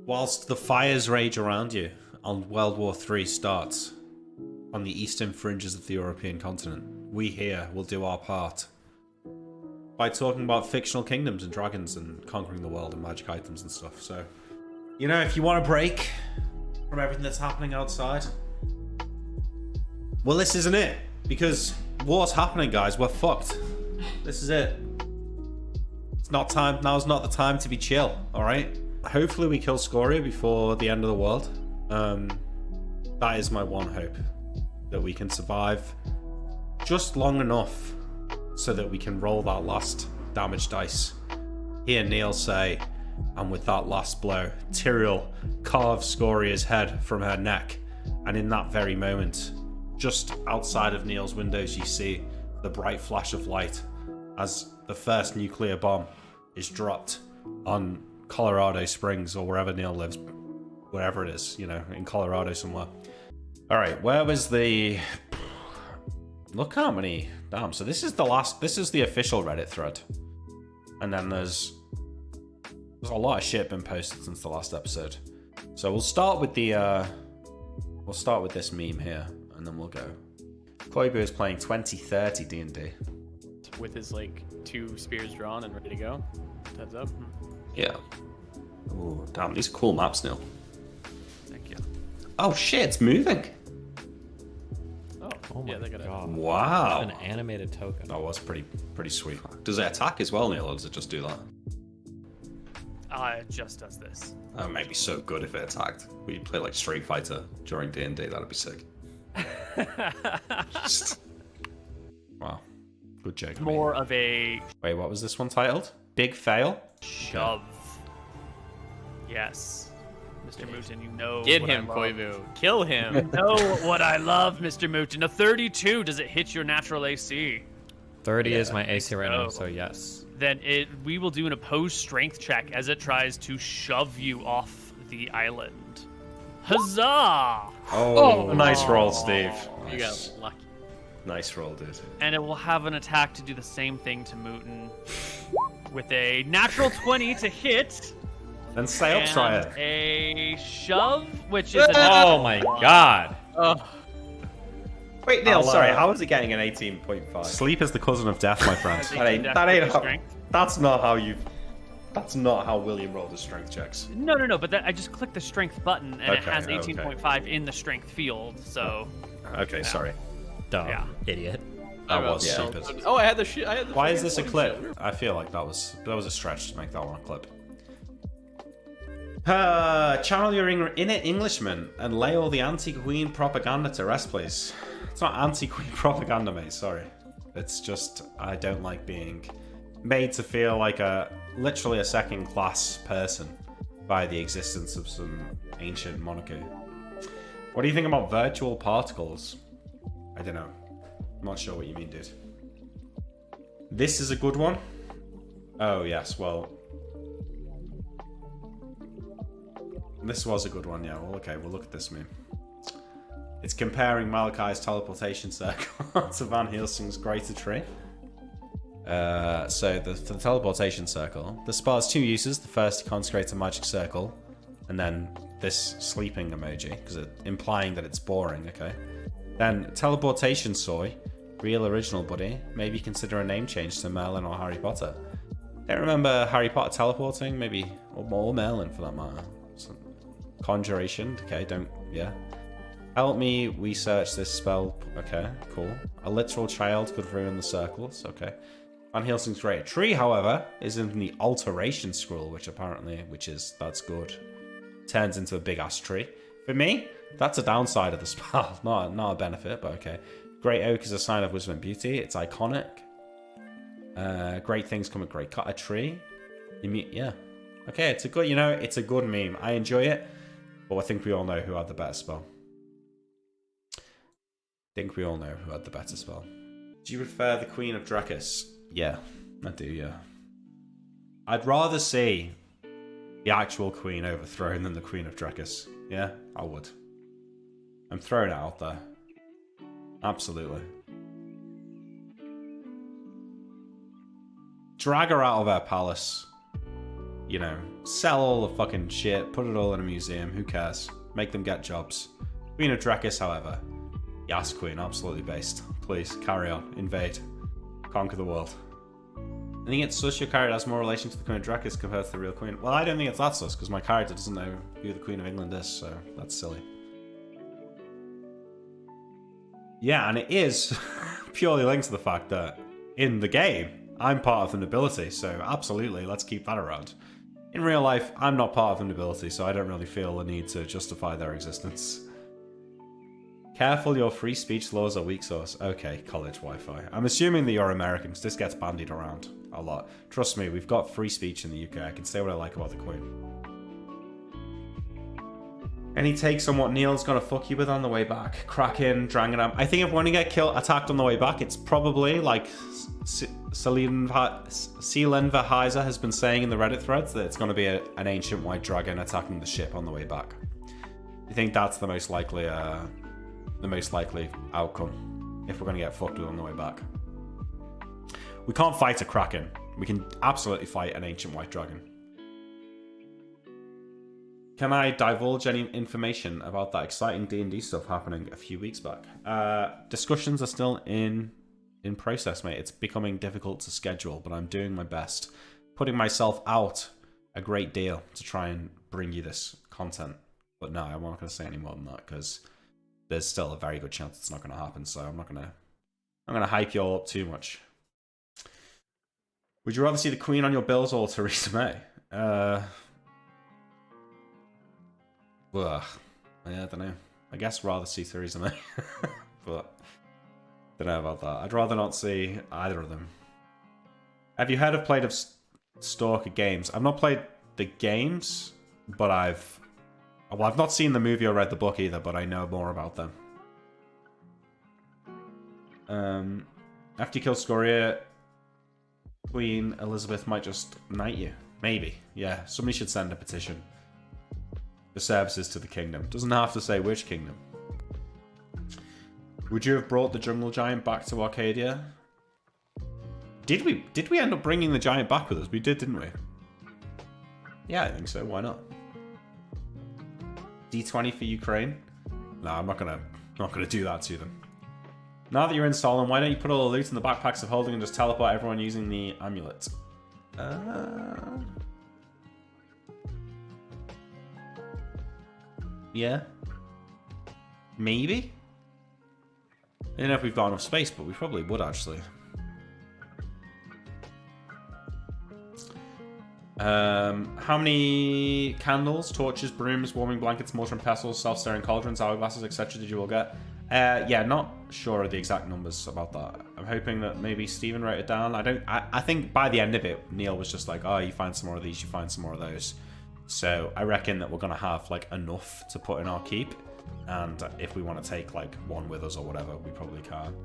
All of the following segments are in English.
Whilst the fires rage around you, and World War III starts on the eastern fringes of the European continent, we here will do our part by talking about fictional kingdoms and dragons and conquering the world and magic items and stuff. So, you know, if you want a break from everything that's happening outside, well, this isn't it. Because war's happening, guys. We're fucked. This is it. It's not time. Now's not the time to be chill, alright? Hopefully we kill Scoria before the end of the world. That is my one hope. That we can survive just long enough so that we can roll that last damage dice. Hear Neil say, and with that last blow, Tyrael carves Scoria's head from her neck. And in that very moment, just outside of Neil's windows, you see the bright flash of light as the first nuclear bomb is dropped on Colorado Springs, or wherever Neil lives, wherever it is, you know, in Colorado somewhere. All right, where was the... Look how many... Damn, so this is the last... This is the official Reddit thread. And then there's a lot of shit been posted since the last episode. So we'll start with the... We'll start with this meme here, and then we'll go. Koibu is playing 2030 D&D. With his, like, 2 spears drawn and ready to go. Heads up. Yeah. Oh, damn, these are cool maps, Neil. Thank you. Oh shit, it's moving. Oh my god. Wow. An animated token. That was pretty sweet. Does it attack as well, Neil, or does it just do that? It just does this. That might be so good if it attacked. We play like Street Fighter during D&D, that'd be sick. Wow. Good joke. More of a Wait, what was this one titled? Big fail? shove. Yes. Mr. Mooten, you know Get what I him, love. Koivu. Kill him. You know what I love, Mr. Mooten. A 32, does it hit your natural AC? 30 is my AC right now, Oh. so yes. Then we will do an opposed strength check as it tries to shove you off the island. Huzzah! Oh, nice roll, Steve. You Nice. got lucky. Nice roll, dude. And it will have an attack to do the same thing to Mooten with a natural 20 to hit. Then stay up, try and it. a shove, which is a Oh my god. Wait, Neil, I'll, sorry, how is it getting an 18.5? Sleep is the cousin of death, my friend. That ain't how, strength. That's not how you... That's not how William rolled his strength checks. No, but I just clicked the strength button and it Okay, has okay. 18.5 in the strength field, so Okay, sorry. Dumb Yeah. idiot. That was Yeah. stupid. Oh, I had the shit. Why is this a clip? I feel like that was a stretch to make that one a clip. Channel your inner Englishman and lay all the anti-queen propaganda to rest, please. It's not anti-queen propaganda, mate. Sorry. It's just I don't like being made to feel like literally a second-class person by the existence of some ancient monarchy. What do you think about virtual particles? I don't know. I'm not sure what you mean, dude. This is a good one. Oh yes, well. This was a good one, yeah. Well, okay, we'll look at this meme. It's comparing Malachi's teleportation circle to Van Helsing's greater tree. So for the teleportation circle, the spell has 2 uses. The first to consecrate a magic circle, and then this sleeping emoji, because it's implying that it's boring, okay? Then teleportation soy, real original buddy. Maybe consider a name change to Merlin or Harry Potter. Don't remember Harry Potter teleporting, maybe, or Merlin for that matter. Conjuration, okay, yeah. Help me research this spell, okay, cool. A literal child could ruin the circles, okay. Van Helsing's great tree, however, is in the alteration scroll, that's good. Turns into a big ass tree. For me, that's a downside of the spell, not a benefit, but okay. Great oak is a sign of wisdom and beauty. It's iconic. Great things come with great cut. A tree, yeah. Okay, it's a good, it's a good meme. I enjoy it. But I think we all know who had the better spell. Do you prefer the Queen of Drakus? Yeah, I do, yeah. I'd rather see the actual Queen overthrown than the Queen of Drakus. Yeah, I would. I'm throwing it out there. Absolutely. Drag her out of her palace. you know, sell all the fucking shit, put it all in a museum, who cares? Make them get jobs. Queen of Drekis, however. Yes, Queen, absolutely based. Please, carry on. Invade. Conquer the world. I think it's sus your character has more relation to the Queen of Drekis compared to the real Queen. Well, I don't think it's that sus, because my character doesn't know who the Queen of England is, so that's silly. Yeah, and it is purely linked to the fact that in the game, I'm part of the nobility, so absolutely, let's keep that around. In real life, I'm not part of the nobility, so I don't really feel the need to justify their existence. Careful, your free speech laws are weak sauce. Okay, college Wi-Fi. I'm assuming that you're American, because this gets bandied around a lot. Trust me, we've got free speech in the UK. I can say what I like about the Queen. Any takes on what Neil's gonna fuck you with on the way back? Kraken, Dranganam. I think if we're gonna get attacked on the way back, it's probably like Seelenverheiser has been saying in the Reddit threads that it's gonna be an ancient white dragon attacking the ship on the way back. I think that's the most likely outcome if we're gonna get fucked with on the way back. We can't fight a Kraken. We can absolutely fight an ancient white dragon. Can I divulge any information about that exciting D&D stuff happening a few weeks back? Discussions are still in process, mate. It's becoming difficult to schedule, but I'm doing my best. Putting myself out a great deal to try and bring you this content. But no, I'm not going to say any more than that, because there's still a very good chance it's not going to happen, so I'm going to hype you all up too much. Would you rather see the Queen on your bills or Theresa May? Ugh. Yeah, I don't know. I guess rather see Theresa May. But don't know about that. I'd rather not see either of them. Have you heard of played of Stalker games? I've not played the games, but I've not seen the movie or read the book either, but I know more about them. After you kill Scoria, Queen Elizabeth might just knight you. Maybe. Yeah, somebody should send a petition. The services to the kingdom. Doesn't have to say which kingdom. Would you have brought the jungle giant back to Arcadia? Did we end up bringing the giant back with us? We did, didn't we? Yeah, I think so. Why not? D20 for Ukraine? No, I'm not gonna do that to them. Now that you're in Solon, why don't you put all the loot in the backpacks of holding and just teleport everyone using the amulet? Yeah. Maybe? I don't know if we've got enough space, but we probably would actually. How many candles, torches, brooms, warming blankets, mortar and pestles, self-stirring cauldrons, hourglasses, etc. did you all get? Yeah, not sure of the exact numbers about that. I'm hoping that maybe Stephen wrote it down. I think by the end of it, Neil was just like, oh, you find some more of these, you find some more of those. So I reckon that we're going to have like enough to put in our keep. And if we want to take like one with us or whatever, we probably can.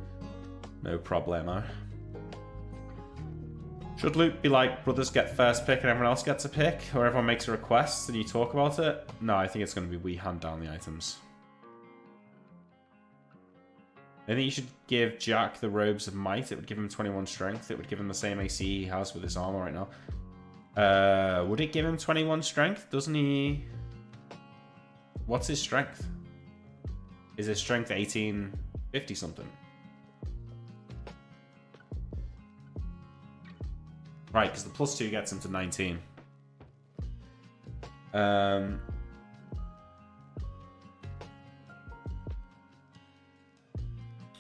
No problemo. Should loot be like brothers get first pick and everyone else gets a pick? Or everyone makes a request and you talk about it? No, I think it's going to be we hand down the items. I think you should give Jack the robes of might. It would give him 21 strength. It would give him the same AC he has with his armor right now. Would it give him 21 strength? Doesn't he... What's his strength? Is his strength 1850 something? Right, because the +2 gets him to 19.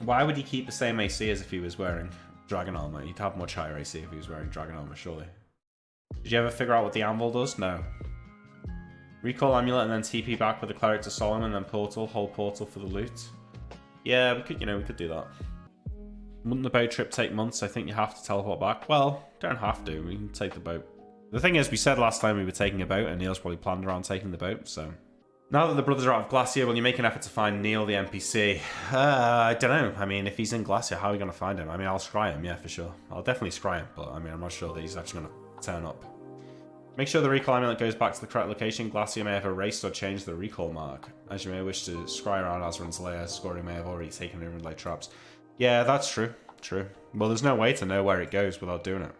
Why would he keep the same AC as if he was wearing dragon armor? He'd have much higher AC if he was wearing dragon armor, surely. Did you ever figure out what the anvil does? No. Recall amulet and then TP back with the cleric to Solomon, then portal, hold portal for the loot. Yeah, we could do that. Wouldn't the boat trip take months? I think you have to teleport back. Well, don't have to. We can take the boat. The thing is, we said last time we were taking a boat, and Neil's probably planned around taking the boat, so... Now that the brothers are out of Glacier, will you make an effort to find Neil, the NPC? I don't know. I mean, if he's in Glacier, how are we going to find him? I mean, I'll scry him, yeah, for sure. I'll definitely scry him, but I mean, I'm not sure that he's actually going to turn up. Make sure the recall amulet goes back to the correct location. Glacier may have erased or changed the recall mark. As you may wish to scry around Azran's lair, Scoria may have already taken over like traps. Yeah, that's true. True. Well, there's no way to know where it goes without doing it.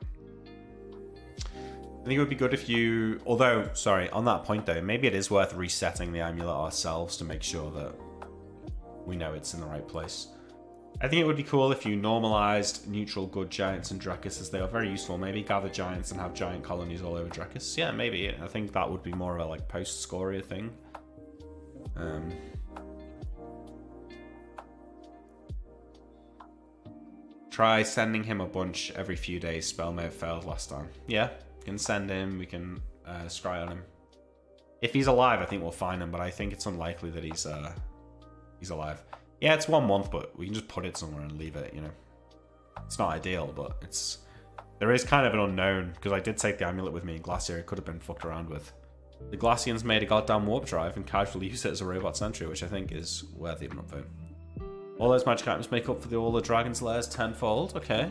I think it would be good if you... Although, sorry, on that point though, maybe it is worth resetting the amulet ourselves to make sure that we know it's in the right place. I think it would be cool if you normalized neutral good giants and Drekis, as they are very useful. Maybe gather giants and have giant colonies all over Drekis. Yeah, maybe. I think that would be more of a like post-Scoria thing. Try sending him a bunch every few days. Spell may have failed last time. Yeah, we can send him. We can scry on him. If he's alive, I think we'll find him, but I think it's unlikely that he's alive. Yeah, it's 1 month, but we can just put it somewhere and leave it, you know. It's not ideal, but it's... There is kind of an unknown, because I did take the amulet with me in Glacier. It could have been fucked around with. The Glacians made a goddamn warp drive and casually used it as a robot sentry, which I think is worthy of an upvote. All those magic items make up for all the dragon's lairs tenfold. Okay.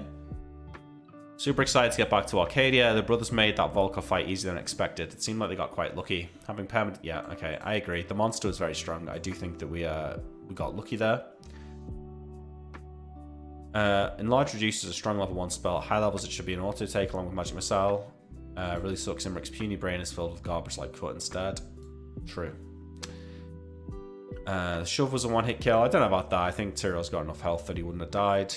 Super excited to get back to Arcadia. The brothers made that Volkov fight easier than expected. It seemed like they got quite lucky. Having permanent... Yeah, okay, I agree. The monster was very strong. I do think that we got lucky there. Enlarge reduces a strong level 1 spell. At high levels, it should be an auto take along with Magic Missile. Really sucks. Imric's puny brain is filled with garbage like Cut instead. True. The shove was a one-hit kill. I don't know about that. I think Tyrell's got enough health that he wouldn't have died.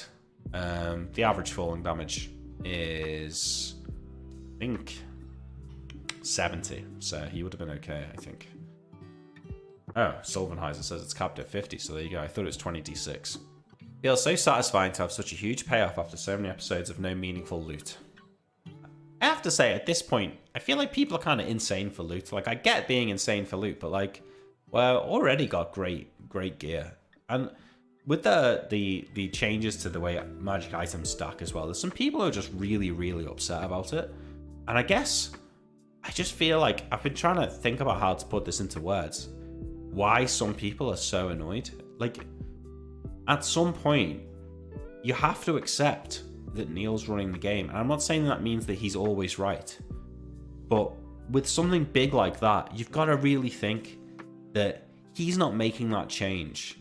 The average falling damage is, I think, 70. So he would have been okay, I think. Oh, Solvenheiser says it's capped at 50. So there you go. I thought it was 20d6. Feels so satisfying to have such a huge payoff after so many episodes of no meaningful loot. I have to say, at this point, I feel like people are kind of insane for loot. Like, I get being insane for loot, but like, well, already got great gear. And with the changes to the way magic items stack as well, there's some people who are just really, really upset about it. And I guess, I just feel like I've been trying to think about how to put this into words. Why some people are so annoyed. Like, at some point, you have to accept that Neil's running the game. And I'm not saying that means that he's always right. But with something big like that, you've got to really think that he's not making that change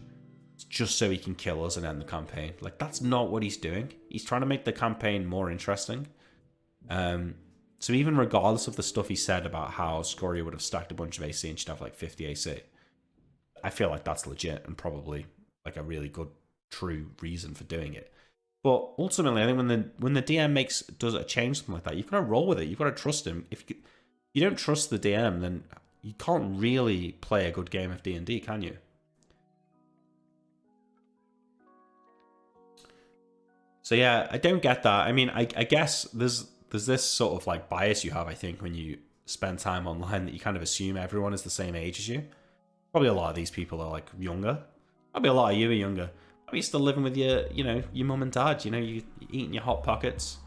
just so he can kill us and end the campaign. Like, that's not what he's doing. He's trying to make the campaign more interesting. So even regardless of the stuff he said about how Scoria would have stacked a bunch of AC and she'd have like 50 AC, I feel like that's legit and probably like a really good, true reason for doing it. But ultimately, I think when the DM does a change something like that, you've got to roll with it. You've got to trust him. If you don't trust the DM, then you can't really play a good game of D&D, can you? So yeah, I don't get that. I mean, I guess there's this sort of like bias you have, I think, when you spend time online, that you kind of assume everyone is the same age as you. Probably a lot of these people are like younger. Probably a lot of you are younger. Probably still living with your mum and dad. You know, you eating your Hot Pockets.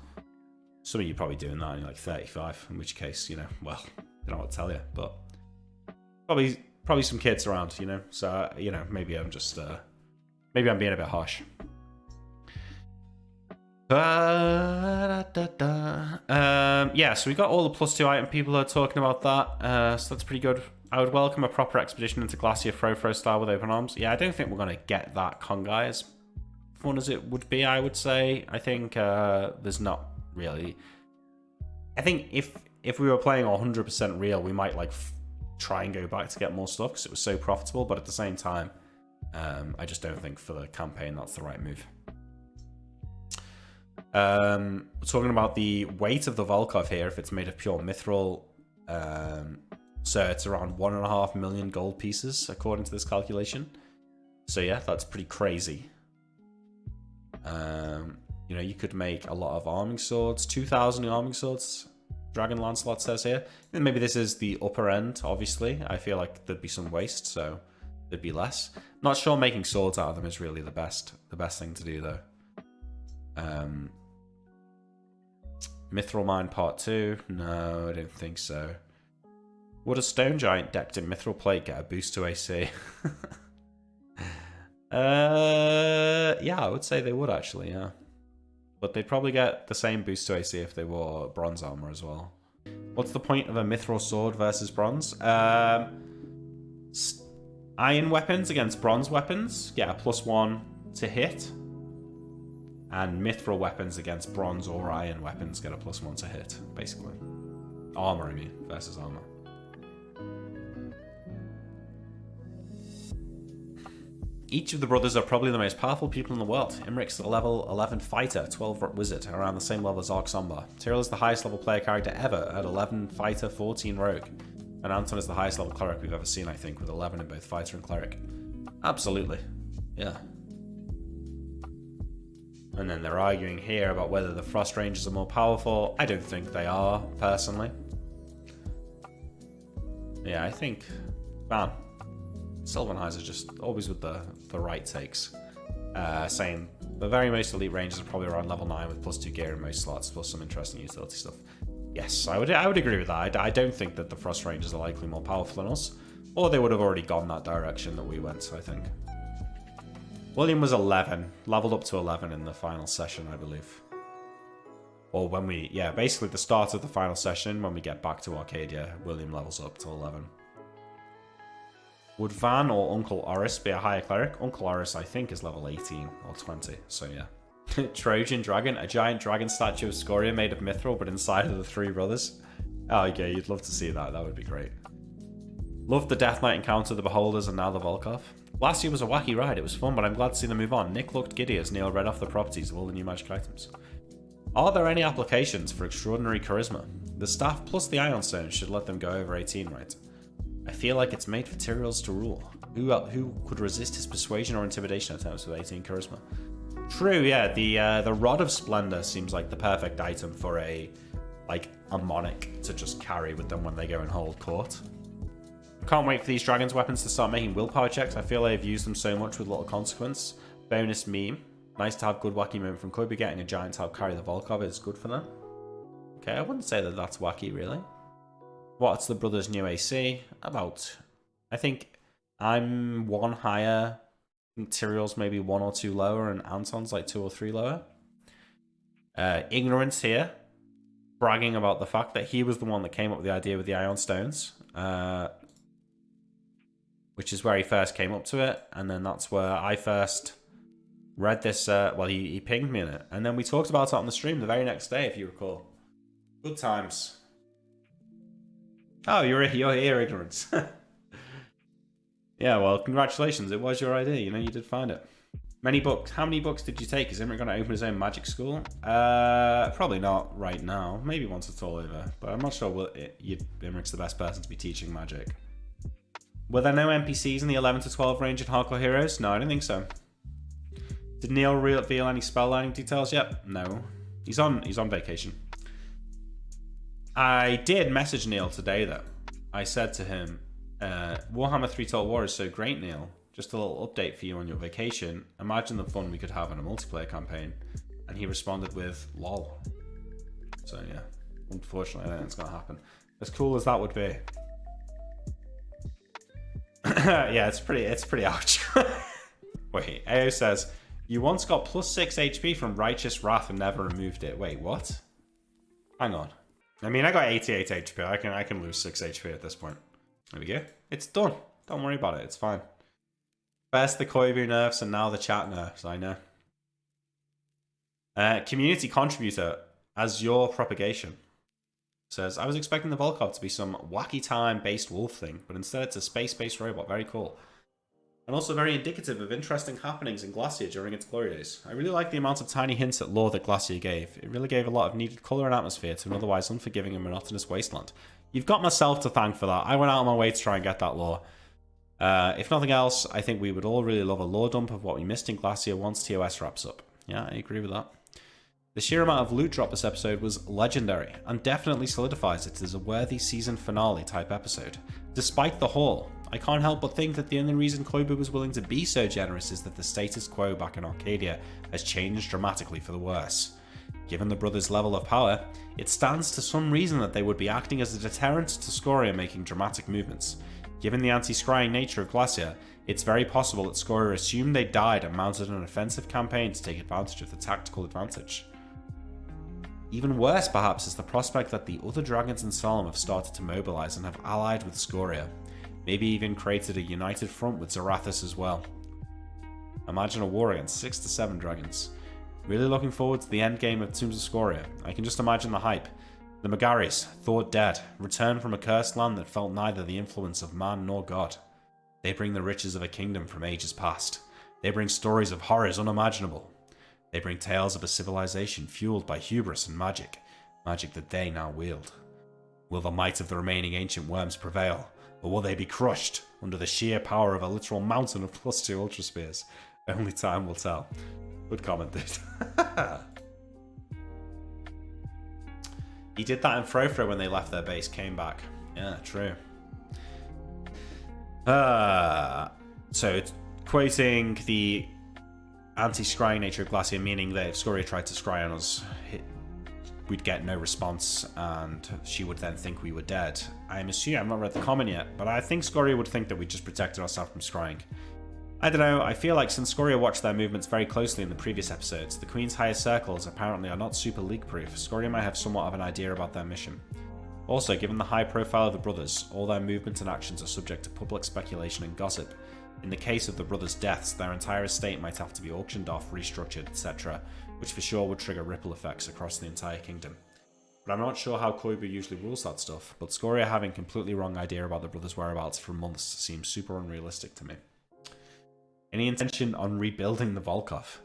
Some of you probably doing that and you're like 35, in which case, you know, well, I don't know what to tell you, but probably some kids around, you know. So, you know, maybe I'm just maybe I'm being a bit harsh. Yeah, so we got all the +2 item people are talking about that. So that's pretty good. I would welcome a proper expedition into Glacier Fro style with open arms. Yeah, I don't think we're going to get that Congai as fun as it would be, I would say. I think there's not really... I think if we were playing 100% real, we might like try and go back to get more stuff because it was so profitable, but at the same time, I just don't think for the campaign that's the right move. We're talking about the weight of the Volkov here, if it's made of pure mithril. So it's around 1.5 million gold pieces, according to this calculation. So yeah, that's pretty crazy. You know, you could make a lot of arming swords, 2,000 arming swords, Dragon Lancelot says here. And maybe this is the upper end, obviously. I feel like there'd be some waste, so there'd be less. Not sure making swords out of them is really the best thing to do, though. Mithril Mine Part 2? No, I don't think so. Would a stone giant decked in mithril plate get a boost to AC? Yeah, I would say they would actually, yeah. But they'd probably get the same boost to AC if they wore bronze armor as well. What's the point of a mithril sword versus bronze? Iron weapons against bronze weapons get a +1 to hit. And mithril weapons against bronze or iron weapons get a +1 to hit, basically. Armor, I mean, versus armor. Each of the brothers are probably the most powerful people in the world. Imric's a level 11 fighter, 12 wizard, around the same level as Arc Sombar. Tyrell is the highest level player character ever at 11 fighter, 14 rogue. And Anton is the highest level cleric we've ever seen, I think, with 11 in both fighter and cleric. Absolutely. Yeah. And then they're arguing here about whether the Frost Rangers are more powerful. I don't think they are, personally. Yeah, I think... Man. Sylvanheiser just always with the right takes. Saying the very most elite Rangers are probably around level 9 with +2 gear in most slots, plus some interesting utility stuff. Yes, I would agree with that. I don't think that the Frost Rangers are likely more powerful than us. Or they would have already gone that direction that we went, I think. William was 11, leveled up to 11 in the final session, I believe. Or when we, yeah, basically the start of the final session, when we get back to Arcadia, William levels up to 11. Would Van or Uncle Oris be a higher cleric? Uncle Oris, I think, is level 18 or 20, so yeah. Trojan Dragon, a giant dragon statue of Scoria made of mithril, but inside of the three brothers. Oh, yeah, you'd love to see that. That would be great. Loved the Death Knight encounter, the Beholders, and now the Volkov. Last year was a wacky ride. It was fun, but I'm glad to see them move on. Nick looked giddy as Neil read off the properties of all the new magic items. Are there any applications for extraordinary charisma? The staff plus the Ion Stone should let them go over 18, right? I feel like it's made for Tyrells to rule. Who could resist his persuasion or intimidation attempts with 18 charisma? True, yeah. The Rod of Splendor seems like the perfect item for a monarch to just carry with them when they go and hold court. Can't wait for these dragons' weapons to start making willpower checks. I feel they've used them so much with little consequence. Bonus meme. Nice to have good wacky moment from Kobe. Getting a giant to help carry the Volkov is good for them. Okay, I wouldn't say that that's wacky, really. What's the brothers' new AC? About... I think I'm 1 higher. I think Tyrell's maybe 1 or 2 lower, and Anton's like 2 or 3 lower. Ignorance here. Bragging about the fact that he was the one that came up with the idea with the Ion Stones. Which is where he first came up to it, and then that's where I first read this. Well, he pinged me in it, and then we talked about it on the stream the very next day, if you recall. Good times. Oh, you're here, Ignorance. Yeah, well, congratulations. It was your idea. You know, you did find it. Many books. How many books did you take? Is Imric going to open his own magic school? Probably not right now. Maybe once it's all over, but I'm not sure Imric's the best person to be teaching magic. Were there no NPCs in the 11 to 12 range in Hardcore Heroes? No, I don't think so. Did Neil reveal any spell learning details yet? No. He's on vacation. I did message Neil today, though. I said to him, Warhammer 3 Total War is so great, Neil. Just a little update for you on your vacation. Imagine the fun we could have in a multiplayer campaign. And he responded with, lol. So, yeah. Unfortunately, I don't think it's going to happen. As cool as that would be. Yeah, it's pretty ouch. Wait, AO says, you once got +6 HP from Righteous Wrath and never removed it. Wait, what? Hang on. I mean, I got 88 HP. I can lose 6 HP at this point. There we go. It's done. Don't worry about it. It's fine. First the Koibu nerfs and now the chat nerfs. I know. Community contributor, as your propagation. Says, I was expecting the Volkov to be some wacky time-based wolf thing, but instead it's a space-based robot. Very cool. And also very indicative of interesting happenings in Glacier during its glory days. I really like the amount of tiny hints at lore that Glacier gave. It really gave a lot of needed colour and atmosphere to an otherwise unforgiving and monotonous wasteland. You've got myself to thank for that. I went out of my way to try and get that lore. If nothing else, I think we would all really love a lore dump of what we missed in Glacier once ToS wraps up. Yeah, I agree with that. The sheer amount of loot drop this episode was legendary, and definitely solidifies it as a worthy season finale type episode. Despite the haul, I can't help but think that the only reason Koibu was willing to be so generous is that the status quo back in Arcadia has changed dramatically for the worse. Given the brothers' level of power, it stands to some reason that they would be acting as a deterrent to Scoria making dramatic movements. Given the anti-scrying nature of Glacier, it's very possible that Scoria assumed they died and mounted an offensive campaign to take advantage of the tactical advantage. Even worse, perhaps, is the prospect that the other dragons in Solemn have started to mobilize and have allied with Scoria. Maybe even created a united front with Zarathus as well. Imagine a war against 6 to 7 dragons. Really looking forward to the endgame of Tombs of Scoria. I can just imagine the hype. The Megaris, thought dead, return from a cursed land that felt neither the influence of man nor god. They bring the riches of a kingdom from ages past. They bring stories of horrors unimaginable. They bring tales of a civilization fueled by hubris and magic, magic that they now wield. Will the might of the remaining ancient worms prevail, or will they be crushed under the sheer power of a literal mountain of +2 Ultra Spears? Only time will tell. Good comment, dude. He did that in Frofro when they left their base, came back. Yeah, true. So, it's quoting the anti-scrying nature of Glacier, meaning that if Scoria tried to scry on us, we'd get no response, and she would then think we were dead. I'm assuming, I've not read the comment yet, but I think Scoria would think that we just protected ourselves from scrying. I don't know, I feel like since Scoria watched their movements very closely in the previous episodes, the Queen's highest circles apparently are not super leak-proof. Scoria might have somewhat of an idea about their mission. Also, given the high profile of the brothers, all their movements and actions are subject to public speculation and gossip. In the case of the brothers' deaths, their entire estate might have to be auctioned off, restructured, etc., which for sure would trigger ripple effects across the entire kingdom. But I'm not sure how Koibu usually rules that stuff, but Scoria having completely wrong idea about the brothers' whereabouts for months seems super unrealistic to me. Any intention on rebuilding the Volkov?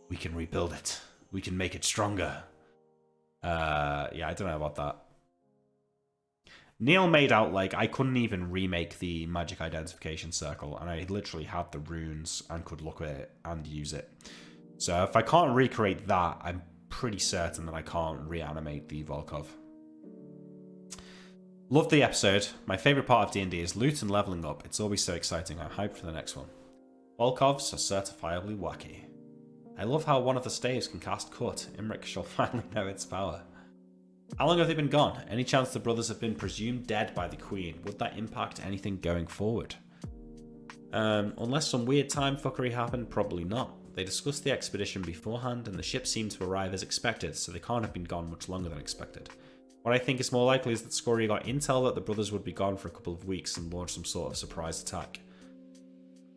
We can rebuild it. We can make it stronger. Yeah, I don't know about that. Neil made out like I couldn't even remake the magic identification circle, and I literally had the runes and could look at it and use it. So if I can't recreate that, I'm pretty certain that I can't reanimate the Volkov. Loved the episode. My favourite part of D&D is loot and leveling up. It's always so exciting. I'm hyped for the next one. Volkovs are certifiably wacky. I love how one of the staves can cast Cut. Imrik shall finally know its power. How long have they been gone? Any chance the brothers have been presumed dead by the Queen? Would that impact anything going forward? Unless some weird time fuckery happened, probably not. They discussed the expedition beforehand and the ship seemed to arrive as expected, so they can't have been gone much longer than expected. What I think is more likely is that Scoria got intel that the brothers would be gone for a couple of weeks and launched some sort of surprise attack.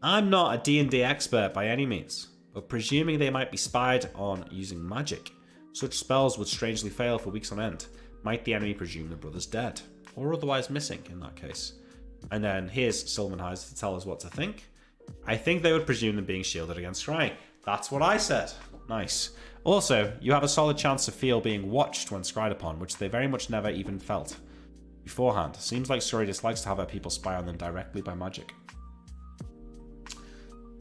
I'm not a D&D expert by any means, but presuming they might be spied on using magic, such spells would strangely fail for weeks on end. Might the enemy presume the brothers dead, or otherwise missing in that case? And then here's Silverheiser to tell us what to think. I think they would presume them being shielded against scrying. That's what I said. Nice. Also, you have a solid chance to feel being watched when scryed upon, which they very much never even felt beforehand. Seems like Scoria dislikes to have her people spy on them directly by magic.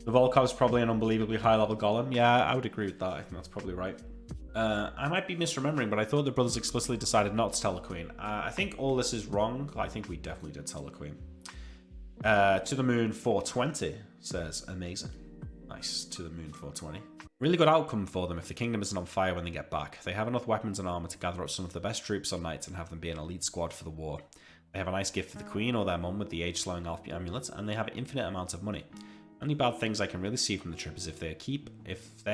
The Volkov's probably an unbelievably high-level golem. Yeah, I would agree with that. I think that's probably right. I might be misremembering, but I thought the brothers explicitly decided not to tell the Queen. I think all this is wrong. I think we definitely did tell the Queen. To the Moon 420 says, amazing. Nice. To the Moon 420. Really good outcome for them if the kingdom isn't on fire when they get back. They have enough weapons and armor to gather up some of the best troops on knights and have them be an elite squad for the war. They have a nice gift for the Queen or their mum with the age-slowing amulet, and they have an infinite amount of money. Only bad things I can really see from the trip is if the keep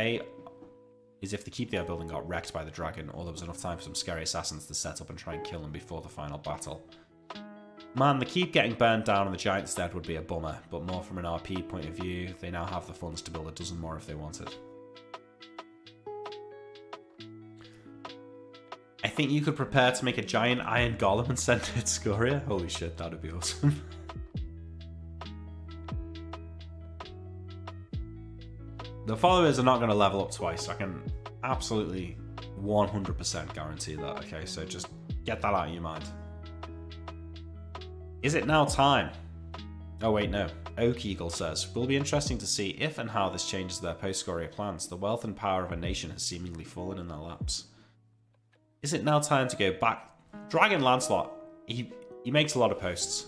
they are building got wrecked by the dragon, or there was enough time for some scary assassins to set up and try and kill them before the final battle. Man, the keep getting burned down and the giant's dead would be a bummer, but more from an RP point of view, they now have the funds to build a dozen more if they wanted. I think you could prepare to make a giant iron golem and send it to Scoria. Holy shit, that would be awesome. The followers are not going to level up twice. I can absolutely 100% guarantee that. Okay, so just get that out of your mind. Is it now time? Oh wait, no. Oak Eagle says, will be interesting to see if and how this changes their post-Scoria plans. The wealth and power of a nation has seemingly fallen in their laps. Is it now time to go back? Dragon Lancelot, he makes a lot of posts.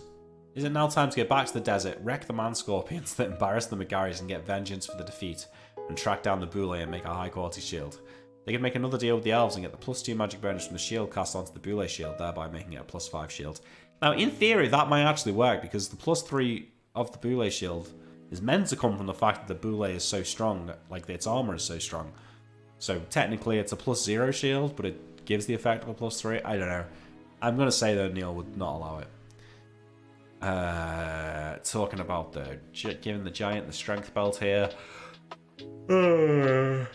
Is it now time to go back to the desert, wreck the man-scorpions that embarrass the Megaris and get vengeance for the defeat, and track down the Boule and make a high-quality shield? They could make another deal with the elves and get the +2 magic bonus from the shield cast onto the Boule shield, thereby making it a +5 shield. Now, in theory, that might actually work, because the +3 of the Boule shield is meant to come from the fact that the Boule is so strong, like its armor is so strong. So technically it's a +0 shield, but it gives the effect of a +3. I don't know. I'm going to say though Neil would not allow it. Talking about giving the giant the strength belt here. The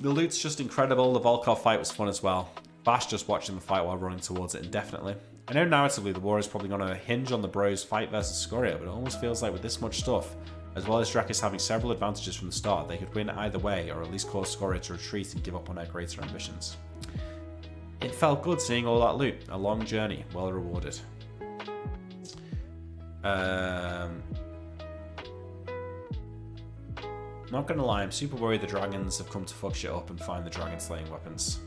loot's just incredible. The Volkov fight was fun as well. Bash just watching the fight while running towards it indefinitely. I know narratively the war is probably going to hinge on the bros fight versus Scoria, but it almost feels like with this much stuff, as well as Drekis having several advantages from the start, they could win either way, or at least cause Scoria to retreat and give up on her greater ambitions. It felt good seeing all that loot. A long journey, well rewarded. Not gonna lie, I'm super worried the dragons have come to fuck shit up and find the dragon slaying weapons.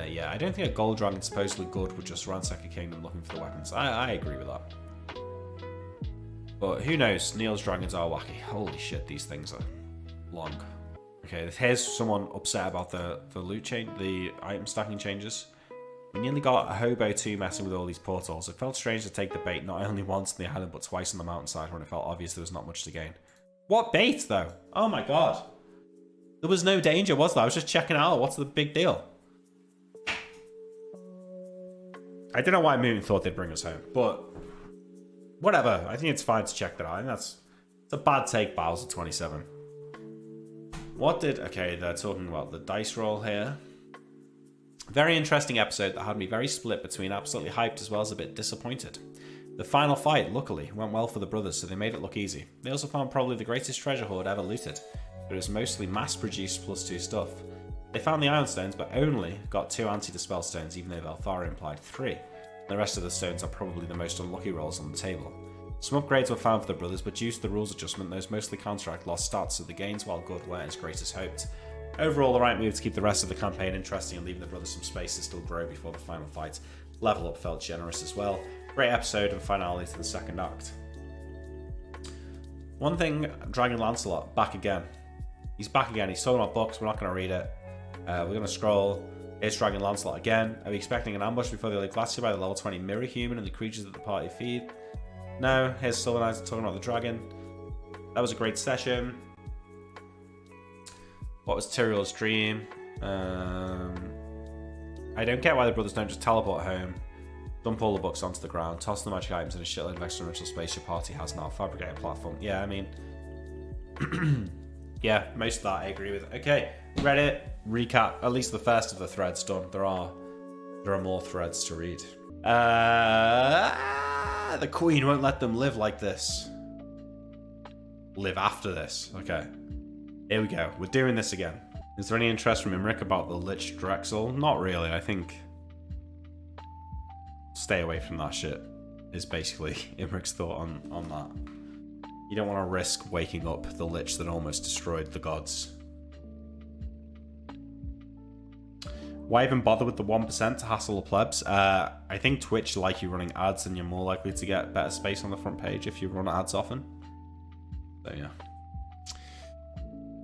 Yeah, I don't think a gold dragon supposedly good would just ransack a kingdom looking for the weapons. I agree with that. But who knows? Neil's dragons are wacky. Holy shit, these things are long. Okay, here's someone upset about the loot change, the item stacking changes. We nearly got a hobo too messing with all these portals. It felt strange to take the bait not only once on the island but twice on the mountainside when it felt obvious there was not much to gain. What bait though? Oh my god. There was no danger, was there? I was just checking out. What's the big deal? I don't know why Moon thought they'd bring us home, but whatever. I think it's fine to check that out. I think it's a bad take, Bowser 27. What did... Okay, they're talking about the dice roll here. Very interesting episode that had me very split between absolutely hyped as well as a bit disappointed. The final fight, luckily, went well for the brothers, so they made it look easy. They also found probably the greatest treasure hoard ever looted, but it was mostly mass-produced +2 stuff. They found the Iron Stones, but only got 2 anti-dispel stones, even though Valthara implied 3. The rest of the stones are probably the most unlucky rolls on the table. Some upgrades were found for the brothers, but due to the rules adjustment, those mostly counteract lost stats, so the gains, while good, weren't as great as hoped. Overall, the right move to keep the rest of the campaign interesting and leaving the brothers some space to still grow before the final fight. Level Up felt generous as well. Great episode and finale to the second act. One thing, Dragon Lancelot, back again. He's back again. He's talking about books. We're not going to read it. We're going to scroll. Here's Dragon Lancelot again. Are we expecting an ambush before they leave Glacier by the level 20 mirror human and the creatures that the party feed? No. Here's Silver Knight talking about the dragon. That was a great session. What was Tyriel's dream? I don't get why the brothers don't just teleport home, dump all the books onto the ground, toss the magic items in a shitload of extra mental space your party has now, fabricate a platform. Yeah, I mean... yeah, most of that I agree with. Okay, Reddit, recap. At least the first of the threads done. There are more threads to read. The Queen won't let them live like this. Live after this. Okay. Here we go. We're doing this again. Is there any interest from Imric about the Lich Drexel? Not really. I think stay away from that shit is basically Imric's thought on that. You don't want to risk waking up the Lich that almost destroyed the gods. Why even bother with the 1% to hassle the plebs? I think Twitch like you running ads and you're more likely to get better space on the front page if you run ads often. So yeah.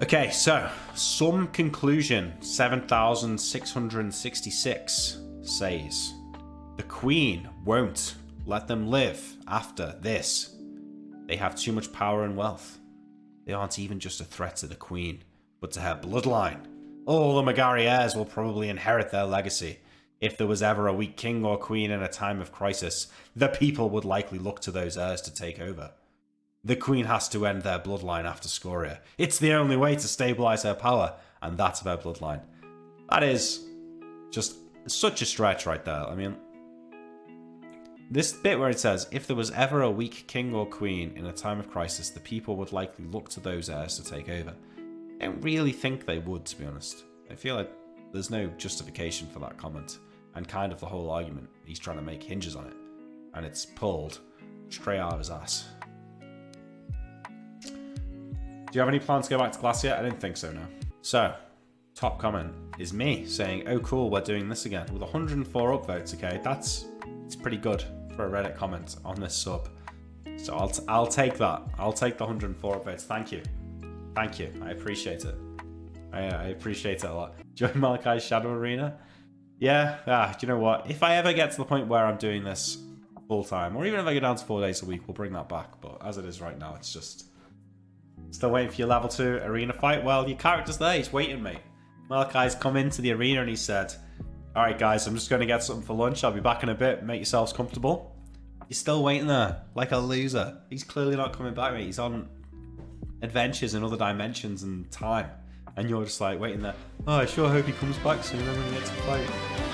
Okay, so some conclusion. 7,666 says the Queen won't let them live after this. They have too much power and wealth. They aren't even just a threat to the Queen, but to her bloodline. All the Magari heirs will probably inherit their legacy. If there was ever a weak king or queen in a time of crisis, the people would likely look to those heirs to take over. The Queen has to end their bloodline after Scoria. It's the only way to stabilize her power, and that's her bloodline. That is just such a stretch right there. I mean, this bit where it says, if there was ever a weak king or queen in a time of crisis, the people would likely look to those heirs to take over. I don't really think they would, to be honest. I feel like there's no justification for that comment, and kind of the whole argument he's trying to make hinges on it, and it's pulled straight out of his ass. Do you have any plans to go back to Glacier? I don't think so, no. So, top comment is me saying, oh cool, we're doing this again. With 104 upvotes, okay? It's pretty good for a Reddit comment on this sub. So I'll take that. I'll take the 104 upvotes. Thank you. Thank you. I appreciate it. I appreciate it a lot. Join Malachi's Shadow Arena? Yeah, do you know what? If I ever get to the point where I'm doing this full time, or even if I go down to 4 days a week, we'll bring that back. But as it is right now, it's just... Still waiting for your level 2 arena fight? Well, your character's there. He's waiting, mate. Malachi's come into the arena and he said, alright guys, I'm just going to get something for lunch. I'll be back in a bit. Make yourselves comfortable. He's still waiting there. Like a loser. He's clearly not coming back, mate. He's on adventures in other dimensions and time. And you're just like waiting there. Oh, I sure hope he comes back soon. I'm gonna get to fight.